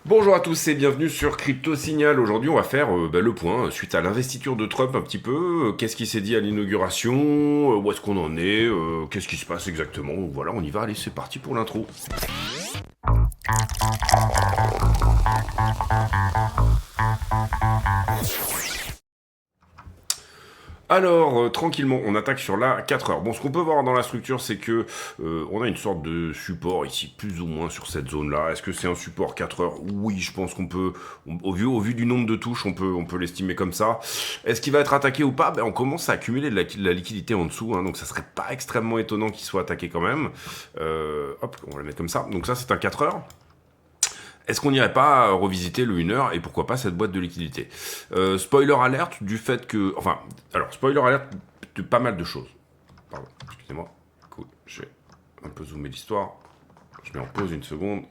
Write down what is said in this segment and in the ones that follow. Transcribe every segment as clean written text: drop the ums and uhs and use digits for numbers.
Bonjour à tous et bienvenue sur Crypto Signal. Aujourd'hui, on va faire le point suite à l'investiture de Trump un petit peu. Qu'est-ce qui s'est dit à l'inauguration, où est-ce qu'on en est, qu'est-ce qui se passe exactement. Voilà, on y va. Allez, c'est parti pour l'intro. Alors, tranquillement, on attaque sur la 4 heures. Bon, ce qu'on peut voir dans la structure, c'est que on a une sorte de support ici, plus ou moins sur cette zone-là. Est-ce que c'est un support 4 heures? Oui, je pense qu'on peut, au vu du nombre de touches, on peut l'estimer comme ça. Est-ce qu'il va être attaqué ou pas? Ben, on commence à accumuler de la liquidité en dessous, hein, donc ça serait pas extrêmement étonnant qu'il soit attaqué quand même. Hop, on va le mettre comme ça. Donc ça, c'est un 4 heures. Est-ce qu'on n'irait pas revisiter le 1 heure et pourquoi pas cette boîte de liquidité? Spoiler alerte du fait que... Enfin, alors, spoiler alerte de pas mal de choses. Pardon, excusez-moi. Cool, je vais un peu zoomer l'histoire. Je mets en pause une seconde.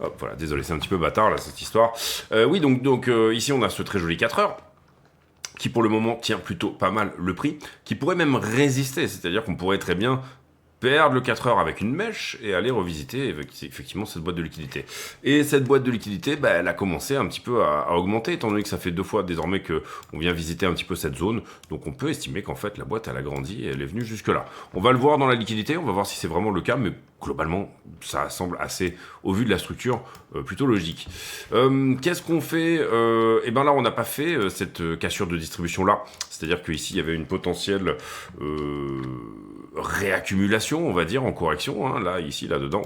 Hop, voilà, désolé, c'est un petit peu bâtard là, cette histoire. Oui, donc ici, on a ce très joli 4 heures qui pour le moment tient plutôt pas mal le prix, qui pourrait même résister, c'est-à-dire qu'on pourrait très bien perdre le 4 heures avec une mèche et aller revisiter effectivement cette boîte de liquidité. Et cette boîte de liquidité, bah, elle a commencé un petit peu à augmenter, étant donné que ça fait 2 fois désormais qu'on vient visiter un petit peu cette zone. Donc on peut estimer qu'en fait la boîte elle a grandi et elle est venue jusque là. On va le voir dans la liquidité, on va voir si c'est vraiment le cas, mais globalement ça semble assez, au vu de la structure, plutôt logique. Qu'est-ce qu'on fait? Et ben là on n'a pas fait cette cassure de distribution là, c'est-à-dire qu'ici il y avait une potentielle réaccumulation, on va dire, en correction, hein, là, ici, là-dedans.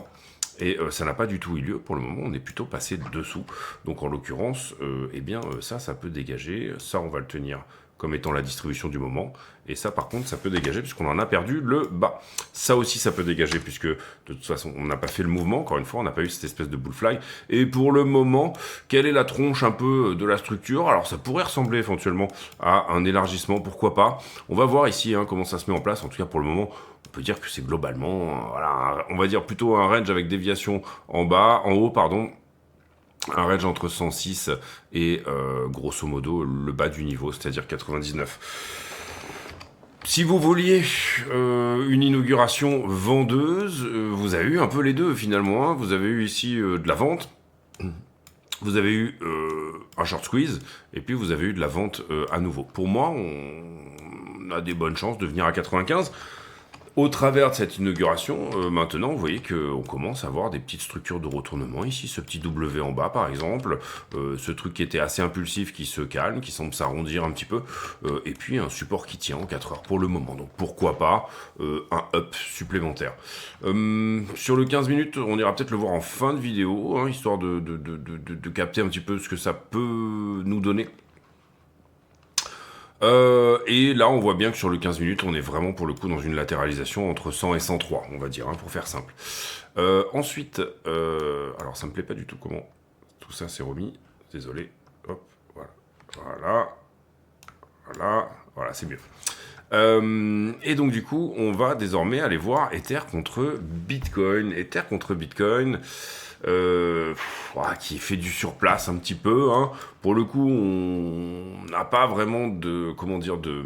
Et ça n'a pas du tout eu lieu. Pour le moment, on est plutôt passé dessous. Donc, en l'occurrence, eh bien, ça peut dégager. Ça, on va le tenir comme étant la distribution du moment. Et ça, par contre, ça peut dégager puisqu'on en a perdu le bas. Ça aussi, ça peut dégager puisque, de toute façon, on n'a pas fait le mouvement. Encore une fois, on n'a pas eu cette espèce de bullfly. Et pour le moment, quelle est la tronche un peu de la structure? Alors, ça pourrait ressembler éventuellement à un élargissement, pourquoi pas. On va voir ici comment ça se met en place. En tout cas, pour le moment, on peut dire que c'est globalement, voilà, on va dire plutôt un range avec déviation en haut, pardon, un range entre 106 et grosso modo le bas du niveau, c'est-à-dire 99. Si vous vouliez une inauguration vendeuse, vous avez eu un peu les deux finalement, hein. Vous avez eu ici de la vente, vous avez eu un short squeeze, et puis vous avez eu de la vente à nouveau. Pour moi, on a des bonnes chances de venir à 95. Au travers de cette inauguration, maintenant, vous voyez qu'on commence à voir des petites structures de retournement. Ici, ce petit W en bas, par exemple. Ce truc qui était assez impulsif, qui se calme, qui semble s'arrondir un petit peu. Et puis, un support qui tient en 4 heures pour le moment. Donc, pourquoi pas un up supplémentaire. Sur le 15 minutes, on ira peut-être le voir en fin de vidéo, hein, histoire de capter un petit peu ce que ça peut nous donner. Et là, on voit bien que sur le 15 minutes, on est vraiment pour le coup dans une latéralisation entre 100 et 103, on va dire, hein, pour faire simple. Ensuite, alors ça me plaît pas du tout comment tout ça s'est remis. Désolé. Hop, voilà. Voilà, c'est mieux. Et donc du coup, on va désormais aller voir Ether contre Bitcoin. Ether contre Bitcoin, qui fait du surplace un petit peu, hein. Pour le coup, on n'a pas vraiment de, comment dire, de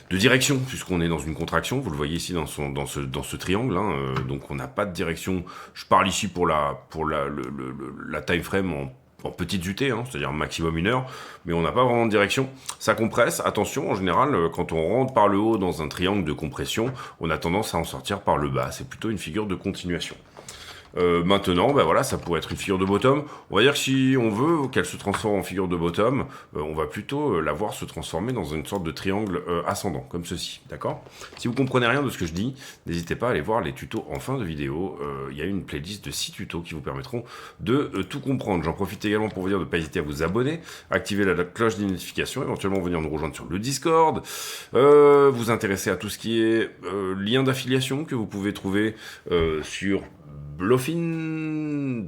direction, puisqu'on est dans une contraction. Vous le voyez ici dans ce triangle, hein. Donc on n'a pas de direction. Je parle ici pour la time frame en petites UT, hein, c'est-à-dire maximum 1 heure, mais on n'a pas vraiment de direction. Ça compresse, attention, en général, quand on rentre par le haut dans un triangle de compression, on a tendance à en sortir par le bas. C'est plutôt une figure de continuation. Maintenant, ben voilà, ça pourrait être une figure de bottom. On va dire que si on veut qu'elle se transforme en figure de bottom, on va plutôt la voir se transformer dans une sorte de triangle ascendant, comme ceci, d'accord? Si vous comprenez rien de ce que je dis, n'hésitez pas à aller voir les tutos en fin de vidéo. Il y a une playlist de 6 tutos qui vous permettront de tout comprendre. J'en profite également pour vous dire de ne pas hésiter à vous abonner, activer la cloche des notifications, éventuellement venir nous rejoindre sur le Discord, vous intéresser à tout ce qui est lien d'affiliation que vous pouvez trouver sur Bluffin,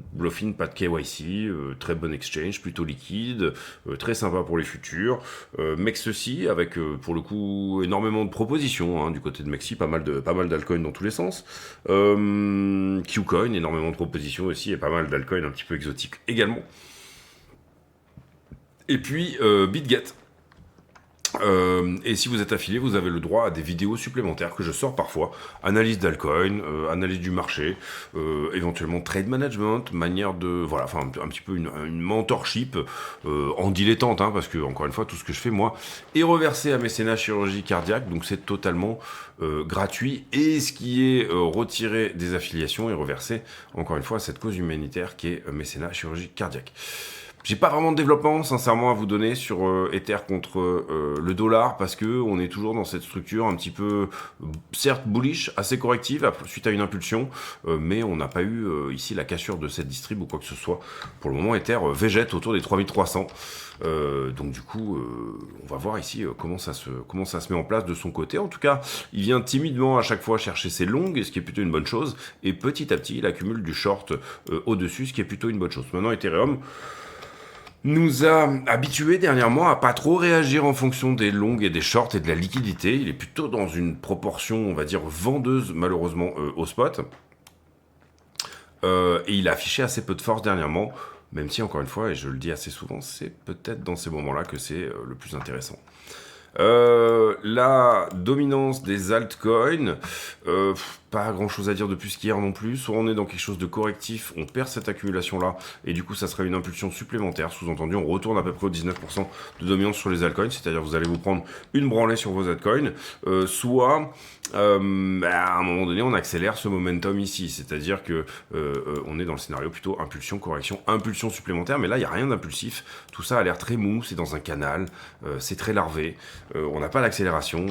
pas de KYC, très bon exchange, plutôt liquide, très sympa pour les futurs. Mexeci, avec pour le coup énormément de propositions, hein, du côté de Mexi, pas mal d'altcoins dans tous les sens. Qcoin, énormément de propositions aussi, et pas mal d'altcoins un petit peu exotiques également. Et puis BitGet. Et si vous êtes affilié, vous avez le droit à des vidéos supplémentaires que je sors parfois. Analyse d'altcoin, analyse du marché, éventuellement trade management, manière de... Voilà, enfin un petit peu une mentorship en dilettante, hein, parce que, encore une fois, tout ce que je fais, moi, est reversé à mécénat chirurgie cardiaque, donc c'est totalement gratuit. Et ce qui est retiré des affiliations est reversé, encore une fois, à cette cause humanitaire qui est mécénat chirurgie cardiaque. J'ai pas vraiment de développement, sincèrement, à vous donner sur Ether contre le dollar, parce que on est toujours dans cette structure un petit peu, certes bullish, assez corrective, suite à une impulsion, mais on n'a pas eu ici la cassure de cette distrib ou quoi que ce soit. Pour le moment, Ether végète autour des 3300. Donc du coup, on va voir ici comment ça se met en place de son côté. En tout cas, il vient timidement à chaque fois chercher ses longues, ce qui est plutôt une bonne chose, et petit à petit, il accumule du short au-dessus, ce qui est plutôt une bonne chose. Maintenant, Ethereum nous a habitués dernièrement à pas trop réagir en fonction des longues et des shorts et de la liquidité. Il est plutôt dans une proportion, on va dire, vendeuse, malheureusement, au spot. Et il a affiché assez peu de force dernièrement, même si, encore une fois, et je le dis assez souvent, c'est peut-être dans ces moments-là que c'est le plus intéressant. La dominance des altcoins, pas grand chose à dire de plus qu'hier non plus. Soit on est dans quelque chose de correctif, on perd cette accumulation là, et du coup ça serait une impulsion supplémentaire. Sous-entendu, on retourne à peu près au 19% de dominance sur les altcoins, c'est-à-dire vous allez vous prendre une branlée sur vos altcoins, soit à un moment donné on accélère ce momentum ici, c'est-à-dire que on est dans le scénario plutôt impulsion, correction, impulsion supplémentaire, mais là il n'y a rien d'impulsif, tout ça a l'air très mou, c'est dans un canal, c'est très larvé, on n'a pas l'accélération,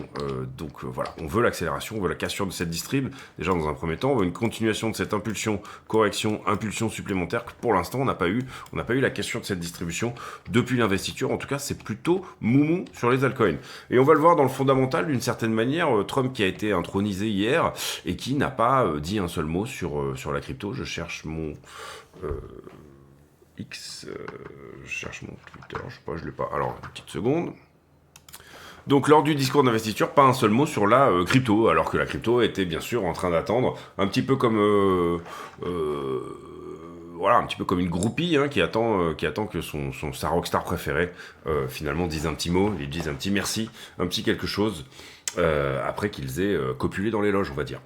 donc voilà, on veut l'accélération, on veut la cassure de cette distrib. Déjà dans un premier temps, on veut une continuation de cette impulsion, correction, impulsion supplémentaire que pour l'instant on n'a pas eu. On n'a pas eu la cassure de cette distribution depuis l'investiture. En tout cas, c'est plutôt moumou sur les altcoins. Et on va le voir dans le fondamental d'une certaine manière. Trump qui a été intronisé hier et qui n'a pas dit un seul mot sur la crypto. Je cherche mon X, je cherche mon Twitter, je sais pas, je l'ai pas. Alors, une petite seconde. Donc lors du discours d'investiture, pas un seul mot sur la crypto, alors que la crypto était bien sûr en train d'attendre, un petit peu comme voilà, un petit peu comme une groupie hein, qui attend que sa rockstar préférée finalement dise un petit mot, lui dise un petit merci, un petit quelque chose, après qu'ils aient copulé dans les loges, on va dire.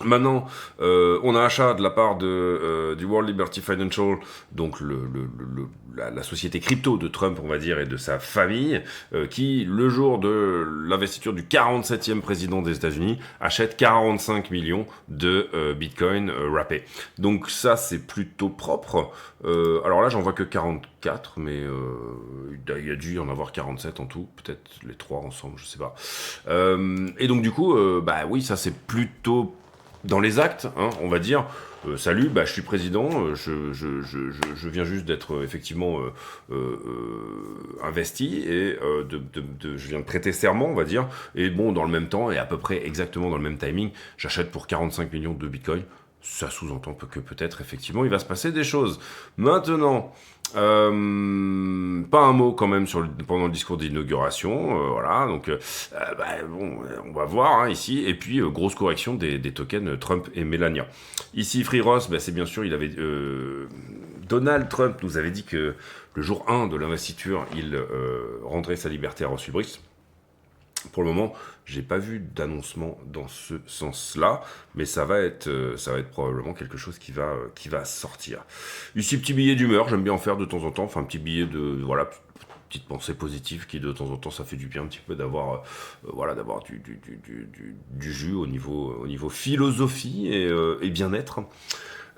Maintenant, on a achat de la part du World Liberty Financial, donc la société crypto de Trump, on va dire, et de sa famille, qui, le jour de l'investiture du 47e président des États-Unis, achète 45 millions de Bitcoin wrappés. Donc ça, c'est plutôt propre. Alors là, j'en vois que 44, mais il y a dû y en avoir 47 en tout, peut-être les trois ensemble, je sais pas. Et donc du coup, bah oui, ça c'est plutôt dans les actes, hein, on va dire, salut, bah, je suis président, je viens juste d'être effectivement investi et je viens de prêter serment, on va dire, et bon, dans le même temps et à peu près exactement dans le même timing, j'achète pour 45 millions de Bitcoin. Ça sous-entend que peut-être effectivement il va se passer des choses. Maintenant, pas un mot quand même pendant le discours d'inauguration, voilà. Donc, bon, on va voir hein, ici. Et puis grosse correction des tokens Trump et Melania. Ici, Free Ross, c'est bien sûr, Donald Trump nous avait dit que le jour 1 de l'investiture, il rendrait sa liberté à Ross Ubris. Pour le moment, j'ai pas vu d'annoncement dans ce sens-là, mais ça va être probablement quelque chose qui va sortir. Ici, petit billet d'humeur, j'aime bien en faire de temps en temps, enfin un petit billet de voilà, petite pensée positive qui de temps en temps ça fait du bien un petit peu d'avoir du jus au niveau philosophie et bien-être.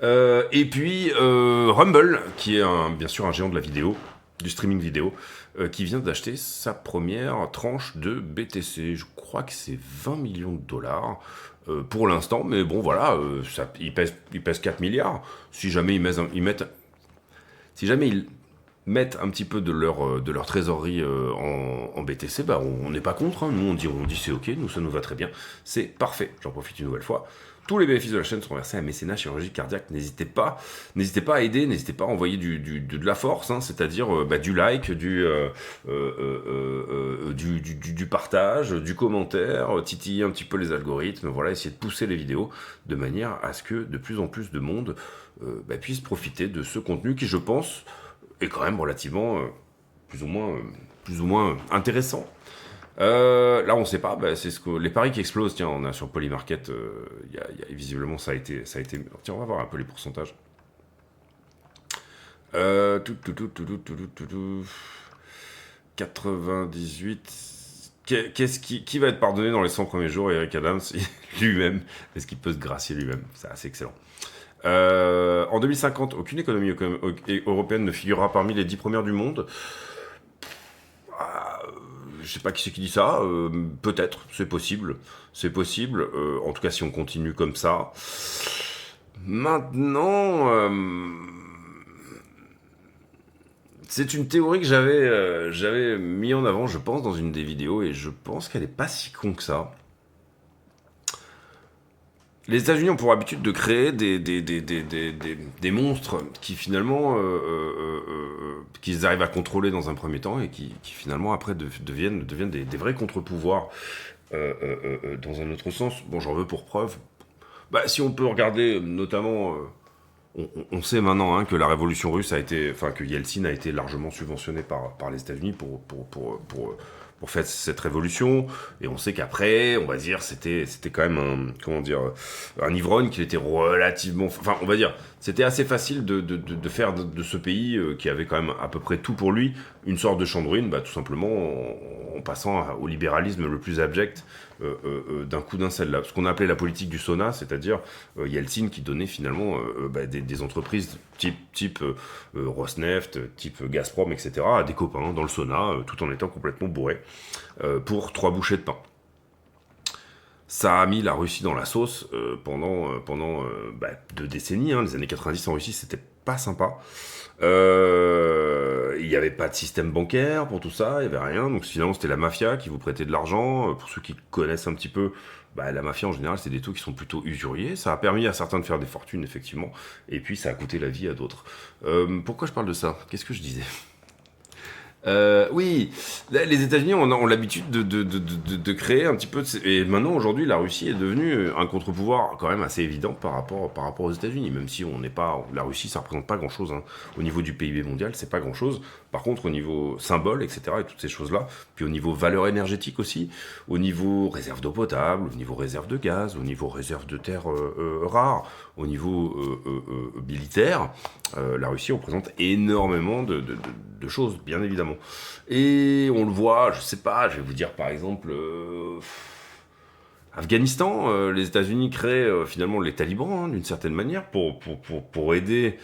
Et puis Rumble, qui est bien sûr un géant de la vidéo, du streaming vidéo, qui vient d'acheter sa première tranche de BTC. Je crois que c'est 20 millions de dollars pour l'instant, mais bon voilà, il pèse 4 milliards. Si jamais ils mettent un petit peu de leur trésorerie en BTC, bah on n'est pas contre. Hein. Nous on dit c'est ok, nous ça nous va très bien, c'est parfait. J'en profite une nouvelle fois. Tous les bénéfices de la chaîne sont versés à mécénat chirurgie cardiaque. N'hésitez pas à aider, n'hésitez pas à envoyer de la force, hein, c'est-à-dire du like, du partage, du commentaire, titiller un petit peu les algorithmes, voilà, essayer de pousser les vidéos de manière à ce que de plus en plus de monde puisse profiter de ce contenu qui, je pense, est quand même relativement plus ou moins plus ou moins intéressant. Là, on sait pas, c'est les paris qui explosent. Tiens, on a sur Polymarket, visiblement ça a été. Tiens, on va voir un peu les pourcentages. Tout. 98. Qui va être pardonné dans les 100 premiers jours? Eric Adams lui-même. Est-ce qu'il peut se gracier lui-même? C'est assez excellent. En 2050, aucune économie européenne ne figurera parmi les 10 premières du monde. Je sais pas qui c'est qui dit ça. Peut-être, c'est possible. C'est possible. En tout cas, si on continue comme ça. Maintenant, c'est une théorie que j'avais mis en avant, je pense, dans une des vidéos, et je pense qu'elle est pas si con que ça. Les États-Unis ont pour habitude de créer des monstres qui finalement qu'ils arrivent à contrôler dans un premier temps et qui finalement après deviennent des vrais contre-pouvoirs dans un autre sens. Bon, j'en veux pour preuve. Si on peut regarder notamment, on sait maintenant que la révolution russe que Yeltsin a été largement subventionné par les États-Unis pour faire cette révolution, et on sait qu'après, on va dire, c'était quand même un ivrogne qui était relativement, on va dire, c'était assez facile de faire de ce pays qui avait quand même à peu près tout pour lui une sorte de champ de ruines, tout simplement en passant au libéralisme le plus abject d'un coup d'un seul là. Ce qu'on a appelé la politique du sauna, c'est-à-dire Yeltsin qui donnait finalement des entreprises type Rosneft, type Gazprom, etc. à des copains dans le sauna, tout en étant complètement bourré, pour 3 bouchées de pain. Ça a mis la Russie dans la sauce pendant 2 décennies. Les années 90 en Russie, c'était pas sympa. Il n'y avait pas de système bancaire pour tout ça, il n'y avait rien. Donc finalement, c'était la mafia qui vous prêtait de l'argent. Pour ceux qui connaissent un petit peu, la mafia en général, c'est des taux qui sont plutôt usuriers. Ça a permis à certains de faire des fortunes, effectivement. Et puis, ça a coûté la vie à d'autres. Pourquoi je parle de ça? Qu'est-ce que je disais? Oui, les États-Unis ont l'habitude de créer un petit peu. Et maintenant, aujourd'hui, la Russie est devenue un contre-pouvoir quand même assez évident par rapport aux États-Unis. Même si on n'est pas, la Russie, ça représente pas grand-chose au niveau du PIB mondial, c'est pas grand-chose. Par contre, au niveau symbole, etc., et toutes ces choses-là, puis au niveau valeur énergétique aussi, au niveau réserve d'eau potable, au niveau réserve de gaz, au niveau réserve de terres rares, au niveau militaire, la Russie représente énormément de choses, bien évidemment. Et on le voit, je sais pas, je vais vous dire par exemple, Afghanistan, les États-Unis créent finalement les talibans, d'une certaine manière, pour aider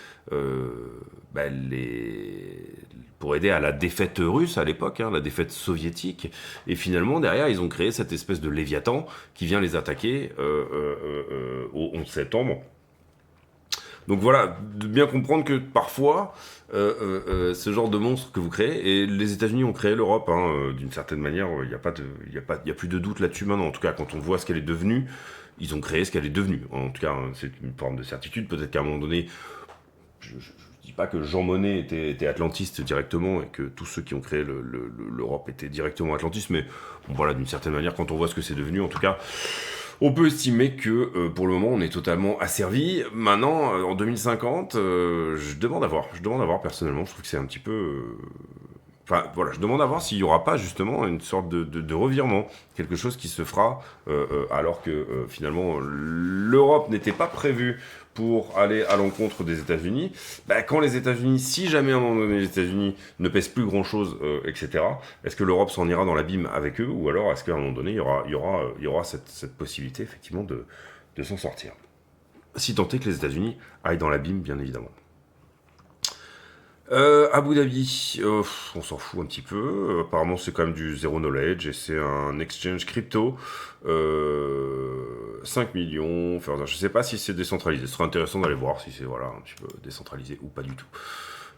pour aider à la défaite russe à l'époque, la défaite soviétique, et finalement derrière ils ont créé cette espèce de Léviathan qui vient les attaquer au 11 septembre. Donc voilà, de bien comprendre que parfois, ce genre de monstre que vous créez, et les États-Unis ont créé l'Europe, d'une certaine manière, il n'y a plus de doute là-dessus maintenant. En tout cas, quand on voit ce qu'elle est devenue, ils ont créé ce qu'elle est devenue. En tout cas, c'est une forme de certitude. Peut-être qu'à un moment donné, je dis pas que Jean Monnet était atlantiste directement et que tous ceux qui ont créé l'Europe étaient directement atlantistes, mais bon, voilà, d'une certaine manière, quand on voit ce que c'est devenu, en tout cas, on peut estimer que pour le moment on est totalement asservi. Maintenant, en 2050, je demande à voir personnellement. Je trouve que c'est un petit peu. Je demande à voir s'il n'y aura pas justement une sorte de revirement, quelque chose qui se fera alors que finalement l'Europe n'était pas prévue pour aller à l'encontre des États-Unis. Quand les États-Unis, si jamais à un moment donné les États-Unis ne pèsent plus grand-chose, etc., est-ce que l'Europe s'en ira dans l'abîme avec eux, ou alors est-ce qu'à un moment donné il y aura cette possibilité effectivement de s'en sortir, si tant est que les États-Unis aillent dans l'abîme, bien évidemment. Abu Dhabi, on s'en fout un petit peu. Apparemment, c'est quand même du zero knowledge et c'est un exchange crypto. 5 millions. Je sais pas si c'est décentralisé. Ce serait intéressant d'aller voir si c'est un petit peu décentralisé ou pas du tout.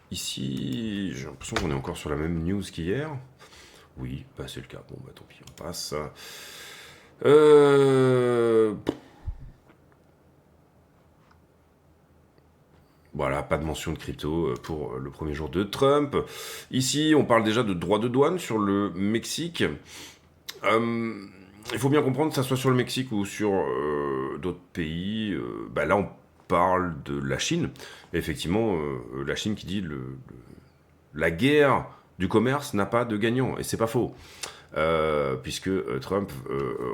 Ici, j'ai l'impression qu'on est encore sur la même news qu'hier. Oui, c'est le cas. Bon, tant pis, on passe. Voilà, pas de mention de crypto pour le premier jour de Trump. Ici, on parle déjà de droits de douane sur le Mexique. Il faut bien comprendre que ça soit sur le Mexique ou sur d'autres pays. Là, on parle de la Chine. Et effectivement, la Chine qui dit la guerre du commerce n'a pas de gagnant, et c'est pas faux. Puisque Trump,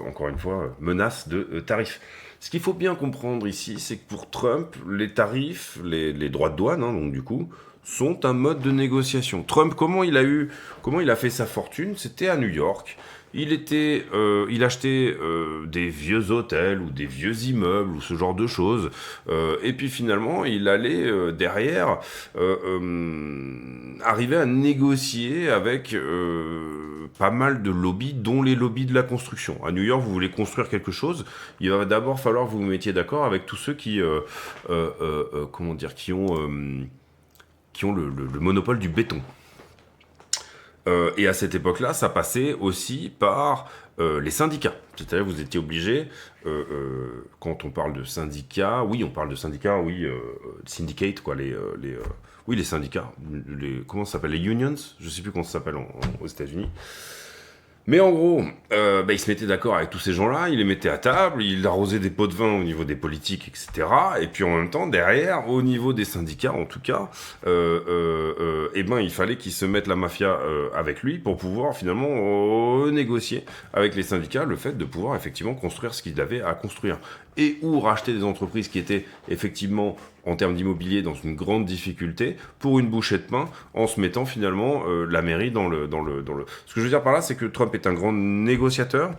encore une fois, menace de tarifs. Ce qu'il faut bien comprendre ici, c'est que pour Trump, les tarifs, les droits de douane, hein, donc du coup, sont un mode de négociation. Trump, comment il a fait sa fortune? C'était à New York. Il achetait des vieux hôtels ou des vieux immeubles ou ce genre de choses. Et puis finalement, il allait derrière arriver à négocier avec pas mal de lobbies, dont les lobbies de la construction. À New York, vous voulez construire quelque chose, il va d'abord falloir que vous vous mettiez d'accord avec tous ceux comment dire, qui ont le monopole du béton. Et à cette époque-là, ça passait aussi par les syndicats. C'est-à-dire vous étiez obligé, quand on parle de syndicats, oui, on parle de syndicats, oui, syndicate, quoi, oui, les syndicats, comment ça s'appelle, les unions, je sais plus comment ça s'appelle aux États-Unis. Mais en gros, il se mettait d'accord avec tous ces gens-là, il les mettait à table, il arrosait des pots de vin au niveau des politiques, etc. Et puis en même temps, derrière, au niveau des syndicats, en tout cas, il fallait qu'ils se mettent la mafia avec lui pour pouvoir finalement négocier avec les syndicats le fait de pouvoir effectivement construire ce qu'il avait à construire. Et ou racheter des entreprises qui étaient effectivement en termes d'immobilier dans une grande difficulté pour une bouchée de pain en se mettant finalement la mairie dans le. Ce que je veux dire par là, c'est que Trump est un grand négociateur.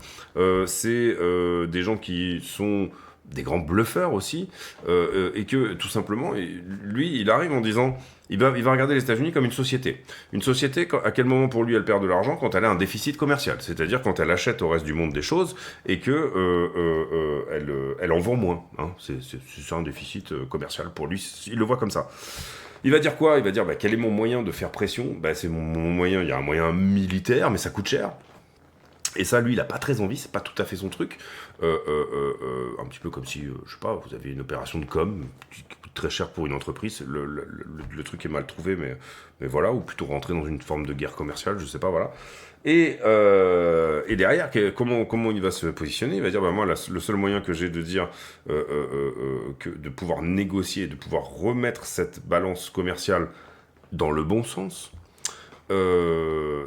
C'est des gens qui sont des grands bluffeurs aussi, et que tout simplement, lui, il arrive en disant, il va regarder les États-Unis comme une société. Une société, à quel moment pour lui elle perd de l'argent? Quand elle a un déficit commercial, c'est-à-dire quand elle achète au reste du monde des choses et que elle en vend moins. Hein. C'est un déficit commercial pour lui, il le voit comme ça. Il va dire quoi? Il va dire quel est mon moyen de faire pression? C'est mon moyen, il y a un moyen militaire, mais ça coûte cher. Et ça, lui, il a pas très envie, c'est pas tout à fait son truc. Un petit peu comme si, je sais pas, vous avez une opération de com qui coûte très cher pour une entreprise, le truc est mal trouvé, mais voilà, ou plutôt rentrer dans une forme de guerre commerciale, je sais pas, voilà. Et derrière, comment il va se positionner? Il va dire, moi, le seul moyen que j'ai de dire, de pouvoir négocier, de pouvoir remettre cette balance commerciale dans le bon sens,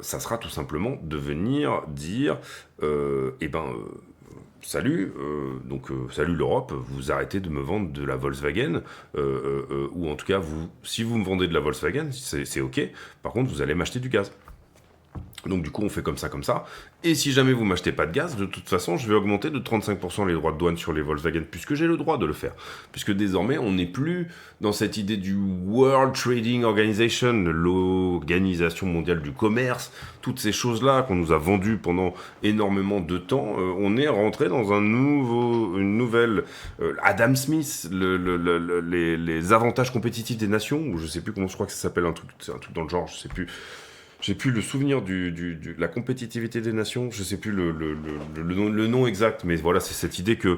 ça sera tout simplement de venir dire salut, salut l'Europe, vous arrêtez de me vendre de la Volkswagen, ou en tout cas, si vous me vendez de la Volkswagen, c'est ok, par contre vous allez m'acheter du gaz. Donc du coup on fait comme ça, et si jamais vous m'achetez pas de gaz, de toute façon je vais augmenter de 35% les droits de douane sur les Volkswagen, puisque j'ai le droit de le faire, puisque désormais on n'est plus dans cette idée du World Trading Organization, l'organisation mondiale du commerce, toutes ces choses-là qu'on nous a vendues pendant énormément de temps, on est rentré dans une nouvelle Adam Smith, les avantages compétitifs des nations, ou je sais plus comment je crois que ça s'appelle, c'est un truc dans le genre, je sais plus. J'ai plus le souvenir de la compétitivité des nations, je sais plus le nom exact, mais voilà, c'est cette idée que,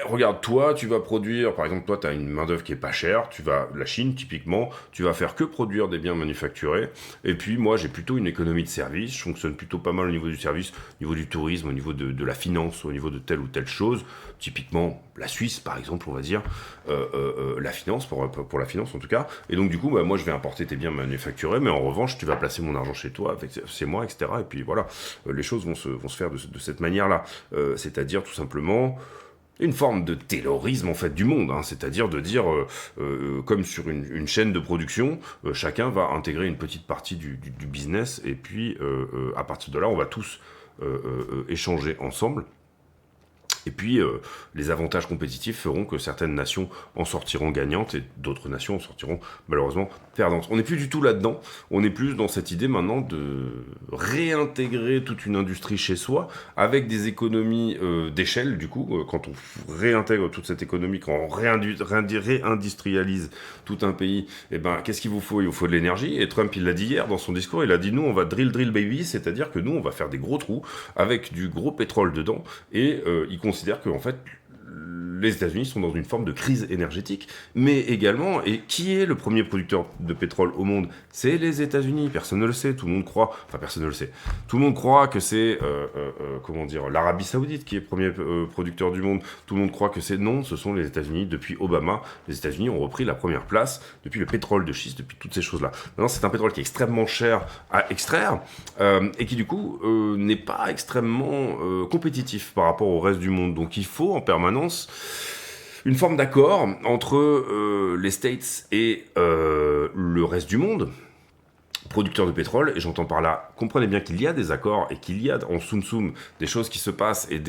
regarde, toi, tu vas produire, par exemple, toi, tu as une main-d'œuvre qui est pas chère, la Chine, typiquement, tu vas faire que produire des biens manufacturés, et puis moi, j'ai plutôt une économie de service, je fonctionne plutôt pas mal au niveau du service, au niveau du tourisme, au niveau de la finance, au niveau de telle ou telle chose, typiquement la Suisse, par exemple, on va dire, la finance, pour la finance en tout cas, et donc du coup, moi, je vais importer tes biens manufacturés, mais en revanche, tu vas placer mon argent chez toi, c'est moi, etc. Et puis voilà, les choses vont se faire de cette manière-là. C'est-à-dire tout simplement une forme de taylorisme en fait du monde, hein, c'est-à-dire de dire, comme sur une chaîne de production, chacun va intégrer une petite partie du business, et puis à partir de là, on va tous échanger ensemble. Et puis, les avantages compétitifs feront que certaines nations en sortiront gagnantes et d'autres nations en sortiront malheureusement perdantes. On n'est plus du tout là-dedans. On est plus dans cette idée maintenant de réintégrer toute une industrie chez soi avec des économies d'échelle. Du coup, quand on réintègre toute cette économie, quand on réindustrialise tout un pays, qu'est-ce qu'il vous faut? Il vous faut de l'énergie. Et Trump, il l'a dit hier dans son discours, il a dit, nous, on va drill baby, c'est-à-dire que nous, on va faire des gros trous avec du gros pétrole dedans, et il considère que en fait les États-Unis sont dans une forme de crise énergétique, mais également, et qui est le premier producteur de pétrole au monde? C'est les États-Unis. Personne ne le sait. Tout le monde croit, enfin personne ne le sait. Tout le monde croit que c'est, comment dire, l'Arabie Saoudite qui est premier producteur du monde. Tout le monde croit que c'est non. Ce sont les États-Unis. Depuis Obama, les États-Unis ont repris la première place depuis le pétrole de schiste, depuis toutes ces choses-là. Maintenant, c'est un pétrole qui est extrêmement cher à extraire et qui du coup n'est pas extrêmement compétitif par rapport au reste du monde. Donc il faut en permanence une forme d'accord entre les States et le reste du monde, producteurs de pétrole, et j'entends par là, comprenez bien qu'il y a des accords et qu'il y a en soum-soum des choses qui se passent et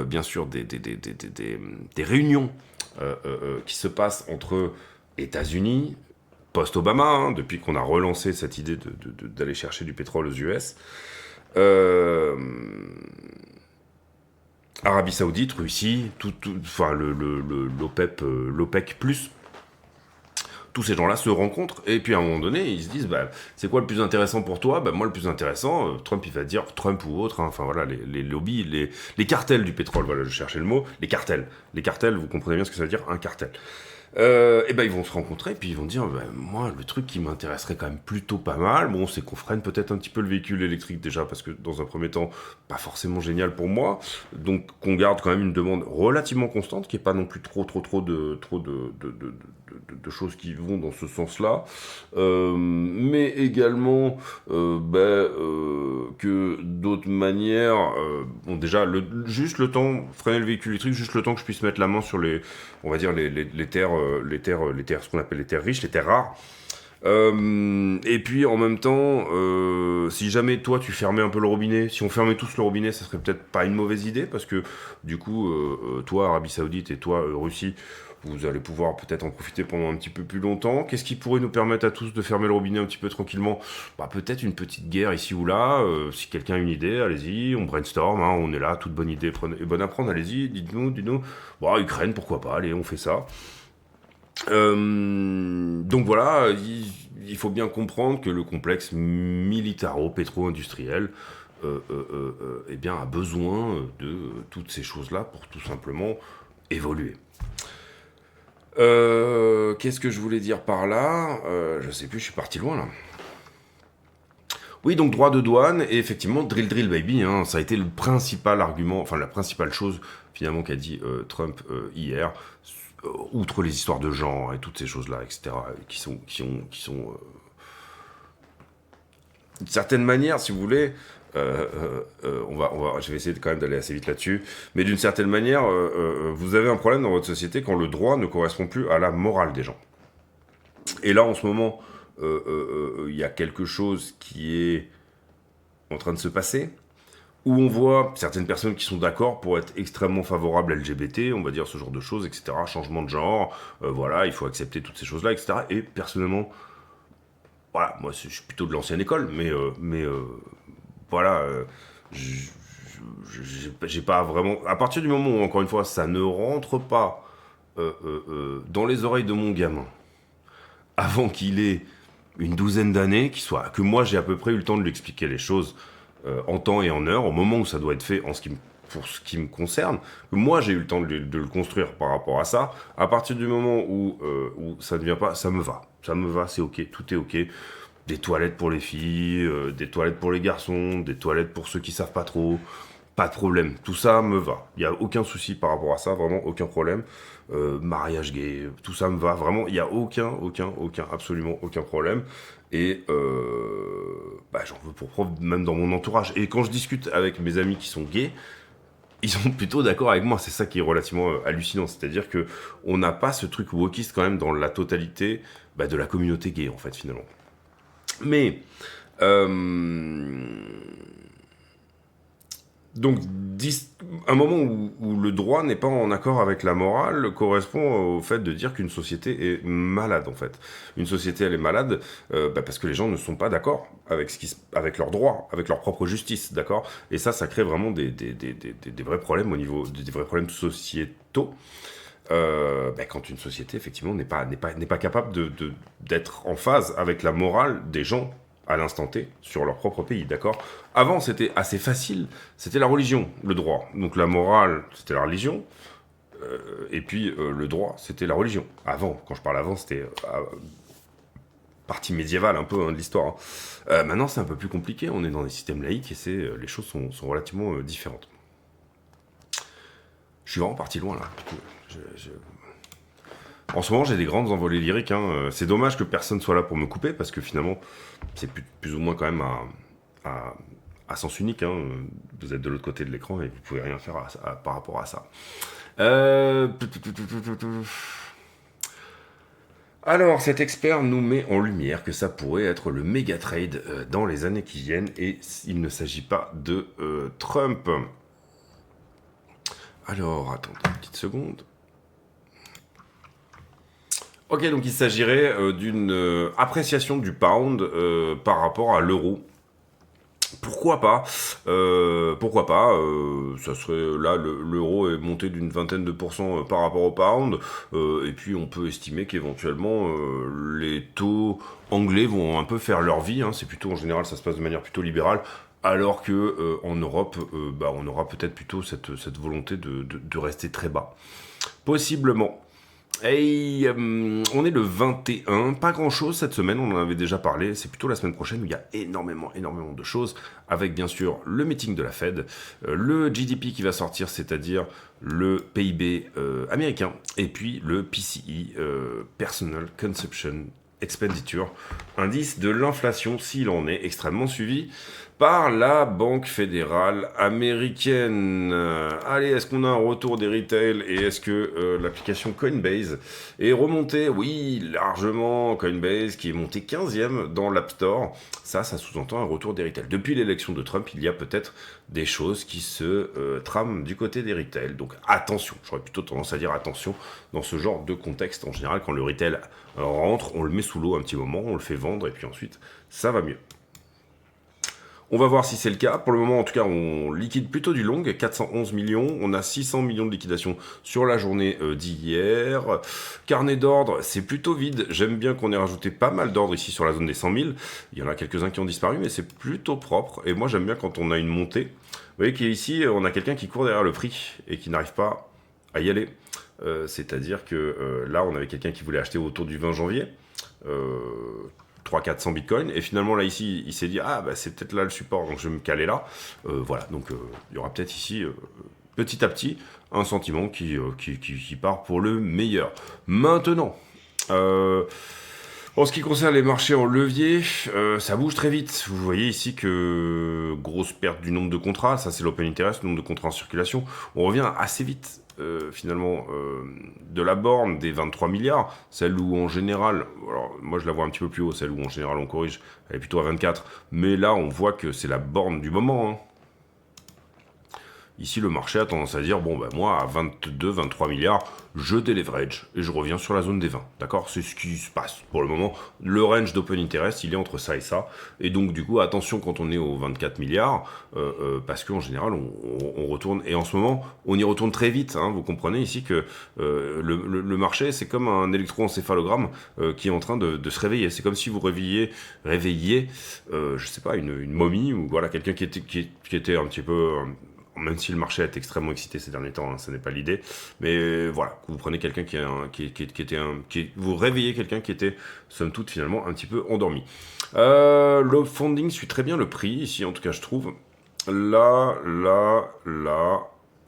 bien sûr des réunions qui se passent entre États-Unis, post-Obama, hein, depuis qu'on a relancé cette idée d'aller chercher du pétrole aux US, Arabie Saoudite, Russie, enfin l'OPEC+, tous ces gens-là se rencontrent, et puis à un moment donné, ils se disent, bah, c'est quoi le plus intéressant pour toi? Bah, moi, le plus intéressant, Trump, il va dire, Trump ou autre, hein, enfin voilà, les lobbies, les cartels du pétrole, voilà, je cherchais le mot, les cartels. Les cartels, vous comprenez bien ce que ça veut dire, un cartel. Et ben ils vont se rencontrer, puis ils vont dire, ben, moi, le truc qui m'intéresserait quand même plutôt pas mal, bon, c'est qu'on freine peut-être un petit peu le véhicule électrique déjà, parce que dans un premier temps, pas forcément génial pour moi, donc qu'on garde quand même une demande relativement constante, qui est pas non plus trop de choses qui vont dans ce sens-là, mais également que d'autres manières, bon déjà juste le temps, freiner le véhicule électrique, juste le temps que je puisse mettre la main sur on va dire les terres, ce qu'on appelle les terres riches, les terres rares. Et puis en même temps, si jamais toi tu fermais un peu le robinet, si on fermait tous le robinet, ça serait peut-être pas une mauvaise idée, parce que du coup, toi Arabie Saoudite et toi Russie, vous allez pouvoir peut-être en profiter pendant un petit peu plus longtemps. Qu'est-ce qui pourrait nous permettre à tous de fermer le robinet un petit peu tranquillement? Bah, peut-être une petite guerre ici ou là. Si quelqu'un a une idée, allez-y, on brainstorm, hein, on est là, toute bonne idée et bonne à prendre, allez-y, dites-nous. Bon, Ukraine, pourquoi pas, allez, on fait ça. Donc voilà, il faut bien comprendre que le complexe militaro-pétro-industriel eh bien, a besoin de toutes ces choses-là pour tout simplement évoluer. Qu'est-ce que je voulais dire par là? Je sais plus, je suis parti loin là. Oui, donc droit de douane, et effectivement, drill baby, hein, ça a été le principal argument, enfin la principale chose finalement qu'a dit Trump hier, outre les histoires de genre et toutes ces choses-là, etc., qui sont d'une certaine manière, si vous voulez, je vais essayer quand même d'aller assez vite là-dessus, mais d'une certaine manière, vous avez un problème dans votre société quand le droit ne correspond plus à la morale des gens. Et là, en ce moment, il y a quelque chose qui est en train de se passer, où on voit certaines personnes qui sont d'accord pour être extrêmement favorables à LGBT, on va dire ce genre de choses, etc., changement de genre, voilà, il faut accepter toutes ces choses-là, etc. Et personnellement, voilà, moi je suis plutôt de l'ancienne école, mais voilà, j'ai pas vraiment... À partir du moment où, encore une fois, ça ne rentre pas dans les oreilles de mon gamin, avant qu'il ait une douzaine d'années, que moi j'ai à peu près eu le temps de lui expliquer les choses en temps et en heure, au moment où ça doit être fait pour ce qui me concerne, que moi j'ai eu le temps de le construire par rapport à ça, à partir du moment où ça ne vient pas, ça me va, c'est ok, tout est ok. Des toilettes pour les filles, des toilettes pour les garçons, des toilettes pour ceux qui savent pas trop, pas de problème, tout ça me va. Il n'y a aucun souci par rapport à ça, vraiment aucun problème. Mariage gay, tout ça me va, vraiment, il n'y a absolument aucun problème. Et j'en veux pour preuve même dans mon entourage. Et quand je discute avec mes amis qui sont gays, ils sont plutôt d'accord avec moi. C'est ça qui est relativement hallucinant. C'est-à-dire que on n'a pas ce truc wokiste quand même dans la totalité de la communauté gay, en fait, finalement. Mais donc, un moment où le droit n'est pas en accord avec la morale correspond au fait de dire qu'une société est malade, en fait. Une société, elle est malade parce que les gens ne sont pas d'accord avec leurs droits, avec leur propre justice, d'accord? Et ça crée vraiment des vrais problèmes au niveau des vrais problèmes sociétaux. Quand une société, effectivement, n'est pas capable d'être en phase avec la morale des gens à l'instant T sur leur propre pays, d'accord? Avant, c'était assez facile, c'était la religion, le droit. Donc la morale, c'était la religion. Et puis le droit, c'était la religion. Avant, quand je parle avant, c'était partie médiévale un peu de l'histoire. Maintenant, c'est un peu plus compliqué. On est dans des systèmes laïques et les choses sont relativement différentes. Je suis vraiment parti loin là. En ce moment, j'ai des grandes envolées lyriques. C'est dommage que personne soit là pour me couper parce que finalement, c'est plus ou moins quand même à sens unique. Vous êtes de l'autre côté de l'écran et vous pouvez rien faire par rapport à ça. Alors, cet expert nous met en lumière que ça pourrait être le méga trade dans les années qui viennent et il ne s'agit pas de Trump. Alors, attendez une petite seconde. Ok, donc il s'agirait d'une appréciation du pound par rapport à l'euro. Pourquoi pas Pourquoi pas ça serait là l'euro est monté d'une vingtaine de pourcents par rapport au pound et puis on peut estimer qu'éventuellement les taux anglais vont un peu faire leur vie. C'est plutôt en général ça se passe de manière plutôt libérale. Alors que en Europe, on aura peut-être plutôt cette volonté de rester très bas. Possiblement. Et on est le 21, pas grand chose cette semaine, on en avait déjà parlé, c'est plutôt la semaine prochaine où il y a énormément de choses, avec bien sûr le meeting de la Fed, le GDP qui va sortir, c'est-à-dire le PIB américain, et puis le PCE, Personal Consumption Expenditure, indice de l'inflation s'il en est, extrêmement suivi par la Banque fédérale américaine. Allez, est-ce qu'on a un retour des retail et est-ce que l'application Coinbase est remontée? Oui, largement. Coinbase qui est monté 15e dans l'App Store. Ça sous-entend un retour des retail. Depuis l'élection de Trump, il y a peut-être des choses qui se trament du côté des retail. Donc attention, j'aurais plutôt tendance à dire attention dans ce genre de contexte. En général, quand le retail rentre, on le met sous l'eau un petit moment, on le fait vendre et puis ensuite, ça va mieux. On va voir si c'est le cas. Pour le moment, en tout cas, on liquide plutôt du long, 411 millions. On a 600 millions de liquidation sur la journée d'hier. Carnet d'ordre, c'est plutôt vide. J'aime bien qu'on ait rajouté pas mal d'ordres ici sur la zone des 100 000. Il y en a quelques-uns qui ont disparu, mais c'est plutôt propre. Et moi, j'aime bien quand on a une montée. Vous voyez qu'ici, on a quelqu'un qui court derrière le prix et qui n'arrive pas à y aller. C'est-à-dire que là, on avait quelqu'un qui voulait acheter autour du 20 janvier. 300-400 bitcoins et finalement là ici il s'est dit c'est peut-être là le support donc je vais me caler là voilà donc il y aura peut-être ici petit à petit un sentiment qui part pour le meilleur. Maintenant en ce qui concerne les marchés en levier, ça bouge très vite. Vous voyez ici que grosse perte du nombre de contrats, ça c'est l'open interest, le nombre de contrats en circulation. On revient assez vite finalement de la borne des 23 milliards, celle où en général, alors moi je la vois un petit peu plus haut, celle où en général on corrige, elle est plutôt à 24, mais là on voit que c'est la borne du moment. Ici, le marché a tendance à dire, moi, à 22, 23 milliards, je déleverage et je reviens sur la zone des 20. D'accord? C'est ce qui se passe pour le moment. Le range d'open interest, il est entre ça et ça. Et donc, du coup, attention quand on est aux 24 milliards, parce qu'en général, on retourne. Et en ce moment, on y retourne très vite. Vous comprenez ici que le marché, c'est comme un électroencéphalogramme qui est en train de se réveiller. C'est comme si vous réveilliez je sais pas, une momie ou voilà, quelqu'un qui était un petit peu... même si le marché est extrêmement excité ces derniers temps, ce n'est pas l'idée, mais voilà, vous prenez quelqu'un vous réveillez quelqu'un qui était, somme toute, finalement, un petit peu endormi. Le funding suit très bien le prix, ici, en tout cas, je trouve. Là,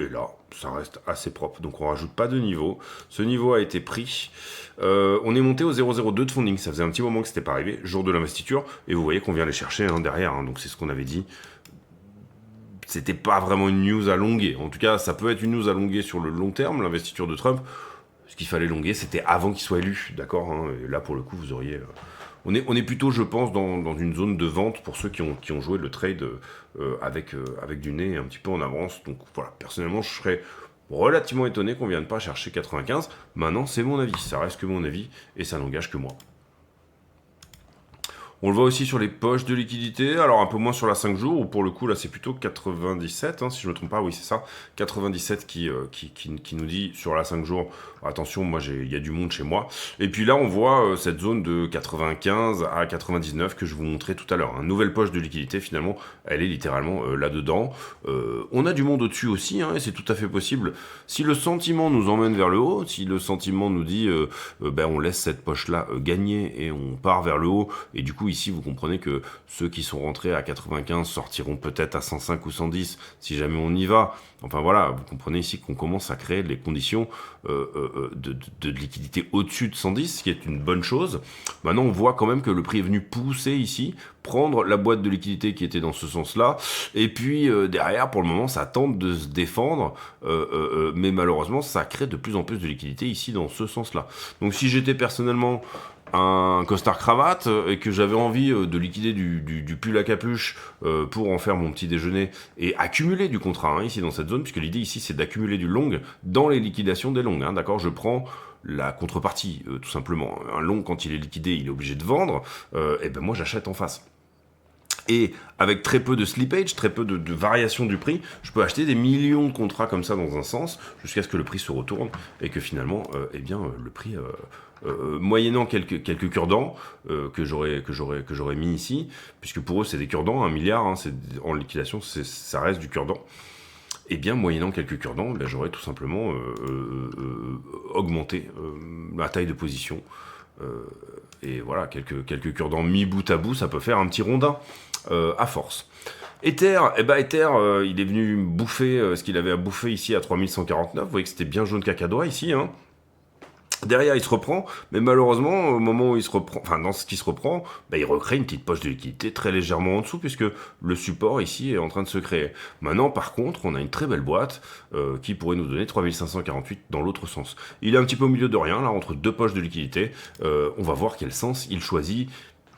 et là, ça reste assez propre, donc on rajoute pas de niveau. Ce niveau a été pris. On est monté au 0,02 de funding, ça faisait un petit moment que c'était pas arrivé, jour de l'investiture, et vous voyez qu'on vient les chercher derrière, donc c'est ce qu'on avait dit. C'était pas vraiment une news à longuer. En tout cas, ça peut être une news à longuer sur le long terme, l'investiture de Trump. Ce qu'il fallait longuer, c'était avant qu'il soit élu, d'accord. Et là, pour le coup, vous auriez... On est plutôt, je pense, dans une zone de vente pour ceux qui ont joué le trade avec du nez un petit peu en avance. Donc voilà, personnellement, je serais relativement étonné qu'on vienne pas chercher 95. Maintenant, c'est mon avis. Ça reste que mon avis et ça n'engage que moi. On le voit aussi sur les poches de liquidité, alors un peu moins sur la 5 jours, où pour le coup là c'est plutôt 97, hein, si je ne me trompe pas, oui c'est ça, 97 qui nous dit sur la 5 jours, attention moi il y a du monde chez moi, et puis là on voit cette zone de 95 à 99 que je vous montrais tout à l'heure, une nouvelle poche de liquidité finalement, elle est littéralement là-dedans, on a du monde au-dessus aussi, hein, et c'est tout à fait possible, si le sentiment nous emmène vers le haut, si le sentiment nous dit ben on laisse cette poche là gagner et on part vers le haut, et du coup ici vous comprenez que ceux qui sont rentrés à 95 sortiront peut-être à 105 ou 110 si jamais on y va, enfin voilà, vous comprenez ici qu'on commence à créer les conditions de liquidité au-dessus de 110, ce qui est une bonne chose. Maintenant on voit quand même que le prix est venu pousser ici, prendre la boîte de liquidité qui était dans ce sens-là, et puis derrière pour le moment ça tente de se défendre, mais malheureusement ça crée de plus en plus de liquidité ici dans ce sens-là. Donc si j'étais personnellement un costard cravate et que j'avais envie de liquider du pull à capuche pour en faire mon petit déjeuner et accumuler du contrat hein, ici dans cette zone, puisque l'idée ici c'est d'accumuler du long dans les liquidations des longs, hein, d'accord, je prends la contrepartie tout simplement, un long quand il est liquidé il est obligé de vendre, et ben moi j'achète en face. Et avec très peu de slippage, très peu de variation du prix, je peux acheter des millions de contrats comme ça dans un sens, jusqu'à ce que le prix se retourne et que finalement, eh bien, le prix, moyennant quelques cure-dents que j'aurais mis ici, puisque pour eux c'est des cure-dents, 1 milliard, hein, en liquidation, ça reste du cure-dent. Et bien, moyennant quelques cure-dents, ben, j'aurais tout simplement augmenté la taille de position. Et voilà, quelques cure-dents mis bout à bout, ça peut faire un petit rondin à force. Ether, il est venu bouffer ce qu'il avait à bouffer ici à 3149. Vous voyez que c'était bien jaune cacadois ici, hein. Derrière, il se reprend, mais malheureusement, au moment où il se reprend, enfin, dans ce qui se reprend, bah, il recrée une petite poche de liquidité très légèrement en dessous, puisque le support ici est en train de se créer. Maintenant, par contre, on a une très belle boîte qui pourrait nous donner 3548 dans l'autre sens. Il est un petit peu au milieu de rien, là, entre deux poches de liquidité. On va voir quel sens il choisit.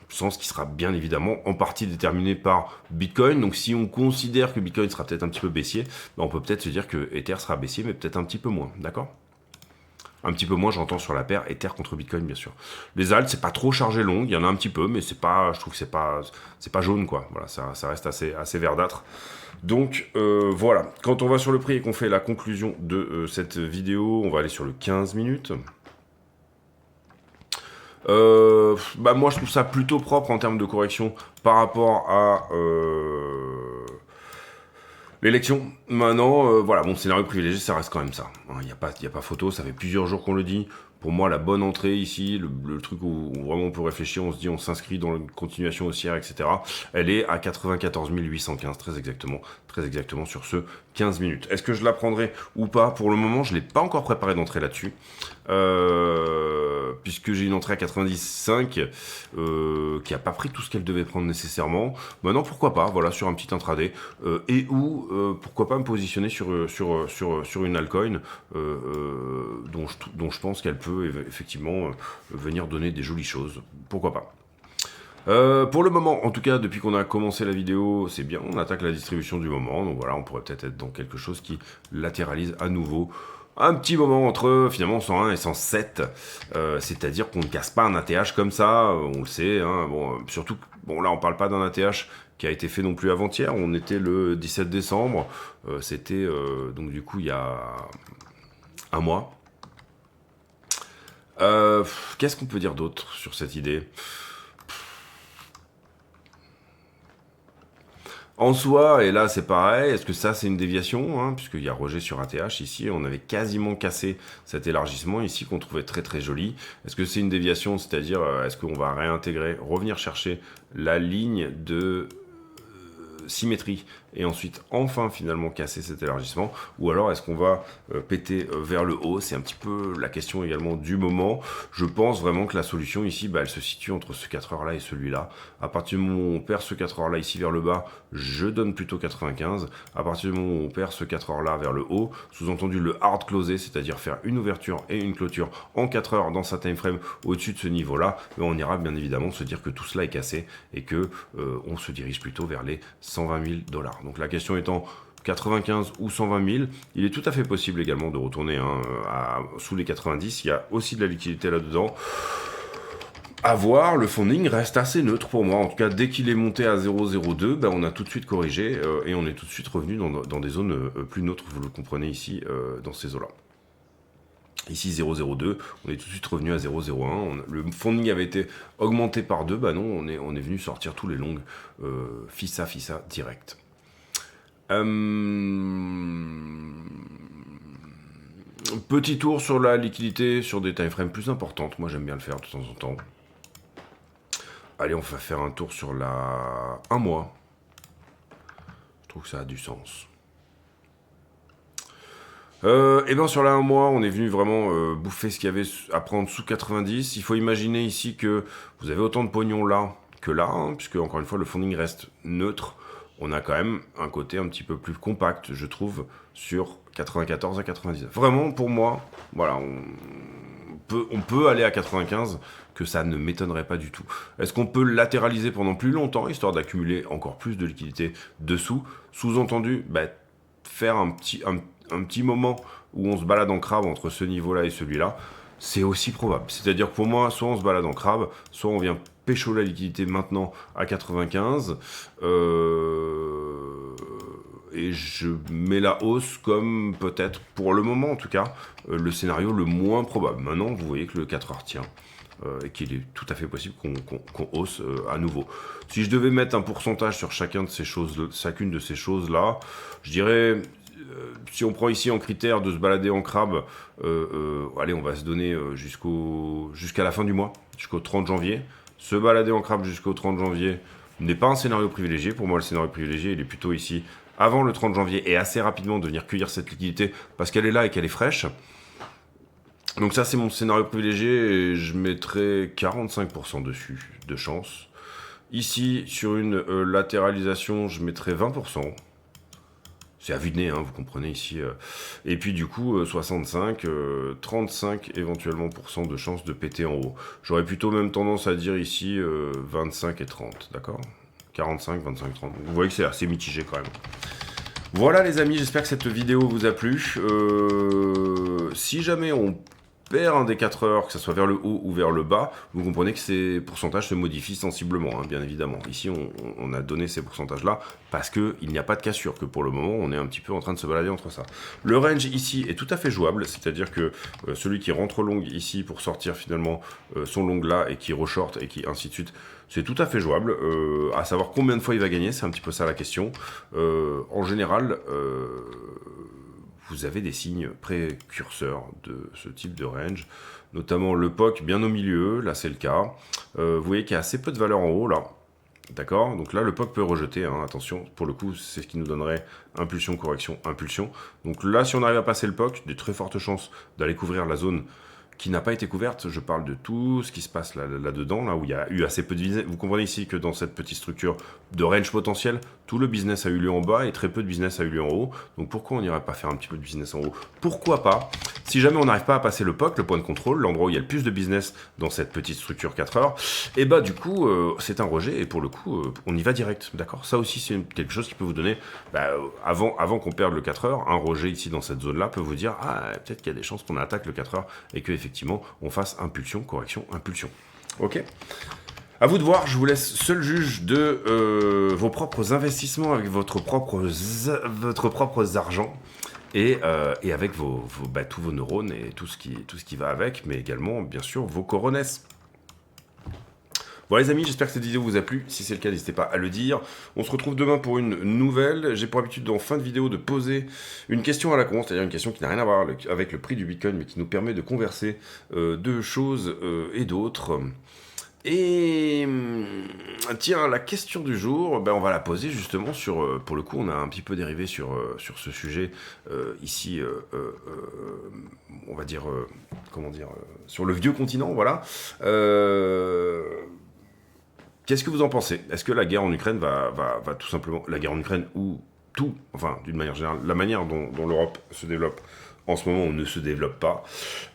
Sens qui sera bien évidemment en partie déterminé par Bitcoin. Donc si on considère que Bitcoin sera peut-être un petit peu baissier, bah, on peut peut-être se dire que Ether sera baissier, mais peut-être un petit peu moins, d'accord ? Un petit peu moins, j'entends sur la paire Ether contre Bitcoin, bien sûr. Les alts, c'est pas trop chargé long, il y en a un petit peu, mais c'est pas, je trouve que c'est pas jaune, quoi. Voilà, ça reste assez verdâtre. Donc, voilà. Quand on va sur le prix et qu'on fait la conclusion de cette vidéo, on va aller sur le 15 minutes. Bah moi, je trouve ça plutôt propre en termes de correction par rapport à... l'élection, maintenant, voilà, mon scénario privilégié, ça reste quand même ça. Il n'y a pas photo, ça fait plusieurs jours qu'on le dit. Pour moi, la bonne entrée ici, le truc où vraiment on peut réfléchir, on se dit, on s'inscrit dans une continuation haussière, etc. Elle est à 94 815, très exactement sur ce 15 minutes. Est-ce que je la prendrai ou pas? Pour le moment, je ne l'ai pas encore préparé d'entrée là-dessus. Puisque j'ai une entrée à 95 qui a pas pris tout ce qu'elle devait prendre nécessairement. Maintenant, pourquoi pas, voilà, sur un petit intraday, et ou pourquoi pas me positionner sur une altcoin dont je pense qu'elle peut effectivement venir donner des jolies choses. Pourquoi pas. Pour le moment, en tout cas, depuis qu'on a commencé la vidéo, c'est bien, on attaque la distribution du moment, donc voilà, on pourrait peut-être être dans quelque chose qui latéralise à nouveau. Un petit moment entre finalement 101 et 107, c'est-à-dire qu'on ne casse pas un ATH comme ça, on le sait, hein, bon, surtout, bon là on parle pas d'un ATH qui a été fait non plus avant-hier, on était le 17 décembre, c'était donc du coup il y a un mois. Qu'est-ce qu'on peut dire d'autre sur cette idée ? En soi, et là c'est pareil, est-ce que ça c'est une déviation, hein, puisqu'il y a rejet sur ATH ici, on avait quasiment cassé cet élargissement ici qu'on trouvait très très joli. Est-ce que c'est une déviation, c'est-à-dire est-ce qu'on va réintégrer, revenir chercher la ligne de symétrie et ensuite enfin finalement casser cet élargissement, ou alors est-ce qu'on va péter vers le haut? C'est un petit peu la question également du moment. Je pense vraiment que la solution ici, bah, elle se situe entre ce 4 heures là et celui-là. À partir du moment où on perd ce 4 heures là ici vers le bas, je donne plutôt 95. À partir du moment où on perd ce 4 heures là vers le haut, sous-entendu le hard closer, c'est-à-dire faire une ouverture et une clôture en 4 heures dans sa time frame au-dessus de ce niveau là, on ira bien évidemment se dire que tout cela est cassé et que on se dirige plutôt vers les 120 000 $. Donc la question étant 95 ou 120 000, il est tout à fait possible également de retourner sous les 90, il y a aussi de la liquidité là-dedans. À voir, le funding reste assez neutre pour moi. En tout cas, dès qu'il est monté à 0,02, on a tout de suite corrigé et on est tout de suite revenu dans des zones plus neutres, vous le comprenez ici, dans ces eaux-là. Ici 0,02, on est tout de suite revenu à 0,01. Le funding avait été augmenté par 2, non, on est venu sortir tous les longs FISA direct. Petit tour sur la liquidité sur des time frames plus importantes. Moi, j'aime bien le faire de temps en temps. Allez, on va faire un tour sur la 1 mois. Je trouve que ça a du sens. Et bien sur la 1 mois, on est venu vraiment bouffer ce qu'il y avait à prendre sous 90. Il faut imaginer ici que vous avez autant de pognon là que là, puisque encore une fois, le funding reste neutre. On a quand même un côté un petit peu plus compact, je trouve, sur 94 à 99. Vraiment, pour moi, voilà, on peut aller à 95, que ça ne m'étonnerait pas du tout. Est-ce qu'on peut latéraliser pendant plus longtemps, histoire d'accumuler encore plus de liquidité dessous? Sous-entendu, faire un petit moment où on se balade en crabe entre ce niveau-là et celui-là, c'est aussi probable. C'est-à-dire que pour moi, soit on se balade en crabe, soit on vient pécho la liquidité maintenant à 95, et je mets la hausse comme peut-être, pour le moment en tout cas, le scénario le moins probable. Maintenant, vous voyez que le 4 heures tient. Et qu'il est tout à fait possible qu'on hausse à nouveau. Si je devais mettre un pourcentage sur chacune de ces choses-là, je dirais, si on prend ici en critère de se balader en crabe, allez, on va se donner jusqu'à la fin du mois, jusqu'au 30 janvier. Se balader en crabe jusqu'au 30 janvier n'est pas un scénario privilégié. Pour moi, le scénario privilégié, il est plutôt ici, avant le 30 janvier, et assez rapidement de venir cueillir cette liquidité, parce qu'elle est là et qu'elle est fraîche. Donc ça, c'est mon scénario privilégié, et je mettrai 45% dessus de chance. Ici, sur une latéralisation, je mettrai 20%. C'est à vue de nez, vous comprenez ici. Et puis du coup, 65, 35 éventuellement % de chance de péter en haut. J'aurais plutôt même tendance à dire ici 25 et 30, d'accord? 45, 25, 30. Vous voyez que c'est assez mitigé quand même. Voilà les amis, j'espère que cette vidéo vous a plu. Si jamais on perd un des 4 heures, que ce soit vers le haut ou vers le bas, vous comprenez que ces pourcentages se modifient sensiblement, bien évidemment. Ici, on a donné ces pourcentages-là parce qu'il n'y a pas de cassure, que pour le moment, on est un petit peu en train de se balader entre ça. Le range ici est tout à fait jouable, c'est-à-dire que celui qui rentre long ici pour sortir finalement son long là et qui reshort et qui ainsi de suite, c'est tout à fait jouable. À savoir combien de fois il va gagner, c'est un petit peu ça la question. En général, vous avez des signes précurseurs de ce type de range, notamment le POC bien au milieu, là c'est le cas. Vous voyez qu'il y a assez peu de valeur en haut, là. D'accord? Donc là, le POC peut rejeter, attention, pour le coup, c'est ce qui nous donnerait impulsion, correction, impulsion. Donc là, si on arrive à passer le POC, de très fortes chances d'aller couvrir la zone qui n'a pas été couverte. Je parle de tout ce qui se passe là-dedans, là où il y a eu assez peu de business. Vous comprenez ici que dans cette petite structure de range potentiel, tout le business a eu lieu en bas et très peu de business a eu lieu en haut. Donc pourquoi on n'irait pas faire un petit peu de business en haut? Pourquoi pas? Si jamais on n'arrive pas à passer le POC, le point de contrôle, l'endroit où il y a le plus de business dans cette petite structure 4 heures, et du coup, c'est un rejet et pour le coup, on y va direct, d'accord? Ça aussi, c'est quelque chose qui peut vous donner, avant qu'on perde le 4 heures, un rejet ici dans cette zone-là peut vous dire, peut-être qu'il y a des chances qu'on attaque le 4 heures et qu'effectivement, on fasse impulsion, correction, impulsion. Ok? À vous de voir, je vous laisse seul juge de vos propres investissements avec votre propres argent. Et avec tous vos neurones et tout ce qui va avec, mais également, bien sûr, vos coronesses. Voilà les amis, j'espère que cette vidéo vous a plu. Si c'est le cas, n'hésitez pas à le dire. On se retrouve demain pour une nouvelle. J'ai pour habitude, en fin de vidéo, de poser une question à la con, c'est-à-dire une question qui n'a rien à voir avec le prix du Bitcoin, mais qui nous permet de converser de choses et d'autres. Et tiens, la question du jour, on va la poser justement sur, pour le coup, on a un petit peu dérivé sur ce sujet ici, on va dire, sur le vieux continent, voilà. Qu'est-ce que vous en pensez? Est-ce que la guerre en Ukraine va tout simplement, la guerre en Ukraine ou tout, enfin d'une manière générale, la manière dont l'Europe se développe en ce moment, on ne se développe pas.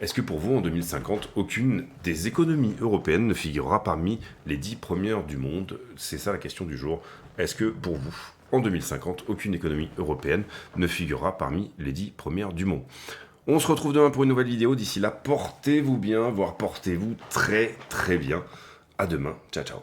Est-ce que pour vous, en 2050, aucune des économies européennes ne figurera parmi les 10 premières du monde? C'est ça la question du jour. Est-ce que pour vous, en 2050, aucune économie européenne ne figurera parmi les 10 premières du monde? On se retrouve demain pour une nouvelle vidéo. D'ici là, portez-vous bien, voire portez-vous très très bien. À demain, ciao ciao.